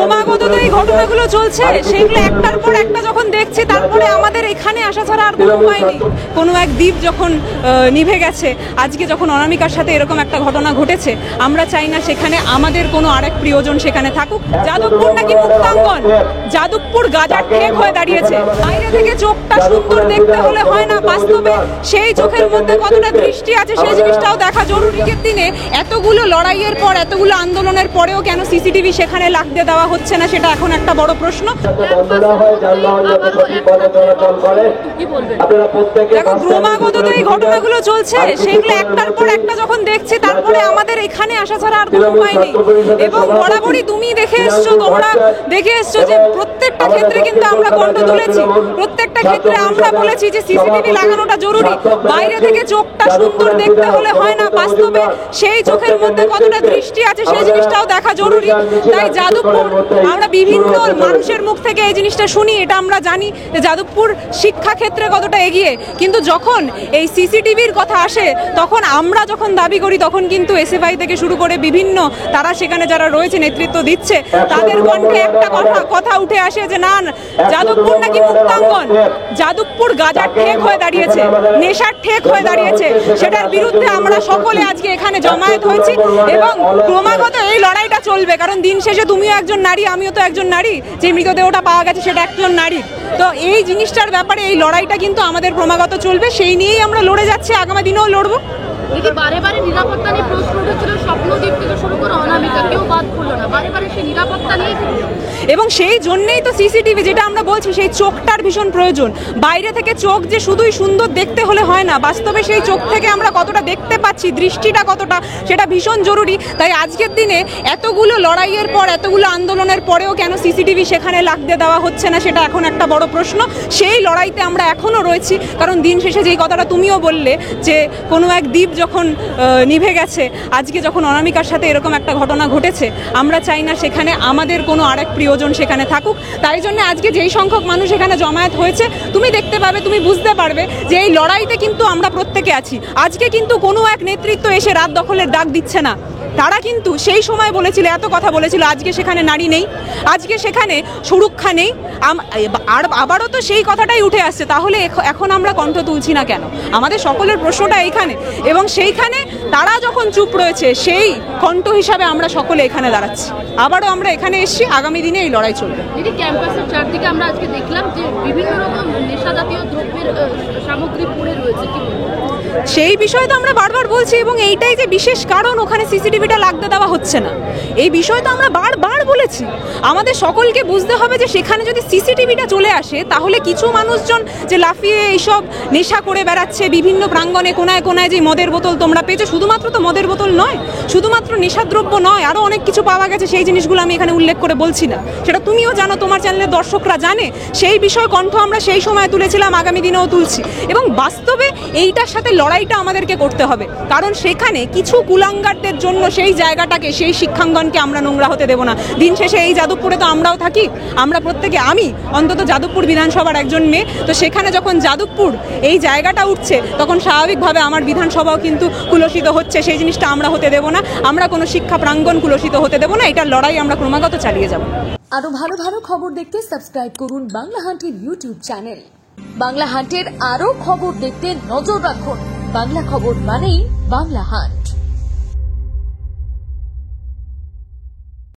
ক্রমাগত তো এই ঘটনাগুলো চলছে, সেগুলো একটার পর একটা যখন দেখছি, তারপরে আমাদের এখানে আসা ছাড়া আর কোনো উপায় নেই। কোনো এক দ্বীপ যখন নিভে গেছে, আজকে যখন অনামিকার সাথে এরকম একটা ঘটনা ঘটেছে, আমরা চাই না সেখানে আমাদের কোনো আরেক প্রিয়জন সেখানে থাকুক। যাদবপুর নাকি মুক্তাঙ্গন, যাদবপুর গাজার ঠেক হয়ে দাঁড়িয়েছে। বাইরে থেকে চোখটা সুন্দর দেখতে হলে হয় না, বাস্তবে সেই চোখের মধ্যে কতটা দৃষ্টি আছে সেই জিনিসটাও দেখা জরুরি। আজকের দিনে এতগুলো লড়াইয়ের পর, এতগুলো আন্দোলনের পরেও কেন সিসিটিভি সেখানে লাগতে দেওয়া হচ্ছে না, সেটা এখন একটা বড় প্রশ্ন। দেখো, ক্রমাগত তো এই ঘটনাগুলো চলছে, সেগুলো একটার পর একটা যখন দেখছি, তারপরে আমাদের এখানে আসা ছাড়া আর কোনো উপায় নেই। এবং বরাবরই তুমি দেখে এসছো, তোমরা দেখে এসছো যে প্রত্যেকটা ক্ষেত্রে কিন্তু আমরা কণ্ঠ তুলেছি, প্রত্যেকটা ক্ষেত্রে আমরা বলেছি যে সিসিটিভি লাগানোটা জরুরি। বাইরে থেকে চোখটা সুন্দর দেখতে হলে হয় না, বাস্তবে সেই চোখের মধ্যে কতটা দৃষ্টি আছে সেই জিনিসটাও দেখা জরুরি। তাই যাদবপুর, আমরা বিভিন্ন মানুষের মুখ থেকে এই জিনিসটা শুনি, এটা আমরা জানি যে যাদবপুর শিক্ষা ক্ষেত্রে কতটা এগিয়ে, কিন্তু যখন এই সিসিটিভির কথা আসে, তখন আমরা যখন দাবি করি, তখন কিন্তু এসএফআই থেকে শুরু করে বিভিন্ন তারা সেখানে যারা রয়েছে নেতৃত্ব দিচ্ছে, তাদের কণ্ঠে একটা কথা উঠে আসে যে না, যাদবপুর নাকি মুক্তাঙ্গন, যাদবপুর গাজার ঠেক হয়ে দাঁড়িয়েছে, নেশার ঠেক হয়ে দাঁড়িয়েছে। সেটার বিরুদ্ধে আমরা সকলে আজকে এখানে জমায়েত হয়েছি এবং ক্রমাগত এই লড়াইটা চলবে। কারণ দিন শেষে তুমিও একজন নারী, আমিও তো একজন নারী, যে মৃতদেহটা পাওয়া গেছে সেটা একজন নারী। তো এই জিনিসটার ব্যাপারে এই লড়াইটা কিন্তু আমাদের ক্রমাগত চলবে, সেই নিয়েই আমরা লড়ে যাচ্ছি, আগামী দিনেও লড়বো। বারে বারে নিরাপত্তা নিয়ে প্রশ্ন উঠেছিল, স্বপ্নদ্বীপ থেকে শুরু করে অনামিকা, কেউ বাদ পড়লো না, বারে বারে সেই নিরাপত্তা নিয়ে। এবং সেই জন্যেই তো সিসিটিভি, যেটা আমরা বলছি, সেই চোখটার ভীষণ প্রয়োজন। বাইরে থেকে চোখ যে শুধুই সুন্দর দেখতে হলে হয় না, বাস্তবে সেই চোখ থেকে আমরা কতটা দেখতে পাচ্ছি, দৃষ্টিটা কতটা, সেটা ভীষণ জরুরি। তাই আজকের দিনে এতগুলো লড়াইয়ের পর, এতগুলো আন্দোলনের পরেও কেন সিসিটিভি সেখানে লাগতে দেওয়া হচ্ছে না, সেটা এখন একটা বড় প্রশ্ন। সেই লড়াইতে আমরা এখনও রয়েছি, কারণ দিন শেষে যেই কথাটা তুমিও বললে যে কোনো এক দ্বীপ যখন নিভে গেছে, আজকে যখন অনামিকার সাথে এরকম একটা ঘটনা ঘটেছে, আমরা চাই না সেখানে আমাদের কোনো আরেক প্রিয়জন সেখানে থাকুক। তাই জন্য আজকে যেই সংখ্যক মানুষ এখানে জমায়েত হয়েছে, তুমি দেখতে পাবে, তুমি বুঝতে পারবে যে এই লড়াইতে কিন্তু আমরা প্রত্যেকে আছি। আজকে কিন্তু কোনো এক নেতৃত্ব এসে রাত দখলের ডাক দিচ্ছে না। তারা কিন্তু সেই সময় বলেছিল, এত কথা বলেছিল, আজকে সেখানে নারী নেই, আজকে সেখানে সুরক্ষা নেই, আর আবারও তো সেই কথাটাই উঠে আসছে। তাহলে এখন আমরা কণ্ঠ তুলছি না কেন? আমাদের সকলের প্রশ্নটা এইখানে। এবং সেইখানে তারা যখন চুপ রয়েছে, সেই কণ্ঠ হিসাবে আমরা সকলে এখানে দাঁড়াচ্ছি। আবারও আমরা এখানে এসেছি, আগামী দিনে এই লড়াই চলবে। দিদি, ক্যাম্পাসের চারদিকে আমরা আজকে দেখলাম যে বিভিন্ন রকম নেশাজাতীয় দ্রব্যের সামগ্রী পড়ে রয়েছে, কি সেই বিষয়ে তো আমরা বারবার বলছি, এবং এইটাই যে বিশেষ কারণ ওখানে সিসিটিভিটা লাগতে দেওয়া হচ্ছে না, এই বিষয়ে তো আমরা বারবার বলেছি। আমাদের সকলকে বুঝতে হবে যে সেখানে যদি সিসিটিভিটা চলে আসে, তাহলে কিছু মানুষজন যে লাফিয়ে এইসব নেশা করে বেড়াচ্ছে বিভিন্ন প্রাঙ্গণে, কোনায় কোনায়, যে মদের বোতল তোমরা পেয়েছো, শুধুমাত্র তো মদের বোতল নয়, শুধুমাত্র নেশাদ্রব্য নয়, আরও অনেক কিছু পাওয়া গেছে। সেই জিনিসগুলো আমি এখানে উল্লেখ করে বলছি না, সেটা তুমিও জানো, তোমার চ্যানেলের দর্শকরা জানে। সেই বিষয়ে কণ্ঠ আমরা সেই সময় তুলেছিলাম, আগামী দিনেও তুলছি। এবং বাস্তবে এইটার সাথে লড়াইটা আমাদেরকে করতে হবে, কারণ সেখানে কিছু কুলাঙ্গারদের জন্য সেই জায়গাটাকে, সেই শিক্ষাঙ্গনকে আমরা নোংরা হতে দেবো না। দিন শেষে এই যাদবপুরে তো আমরাও থাকি, আমরা প্রত্যেকে, আমি অন্তত যাদবপুর বিধানসভার একজন মেয়ে, তো সেখানে যখন যাদবপুর এই জায়গাটা উঠছে, তখন স্বাভাবিকভাবে আমার বিধানসভাও কিন্তু কুলসিত হচ্ছে। সেই জিনিসটা আমরা হতে দেবো না, আমরা কোনো শিক্ষা প্রাঙ্গণ কুলসিত হতে দেবো না। এটার লড়াই আমরা ক্রমাগত চালিয়ে যাব। আরো ভালো ভালো খবর দেখতে সাবস্ক্রাইব করুন বাংলা হান্টের ইউটিউব চ্যানেল। বাংলা হান্টের আরো খবর দেখতে নজর রাখুন। বাংলা খবর মানেই বাংলা হান্ট।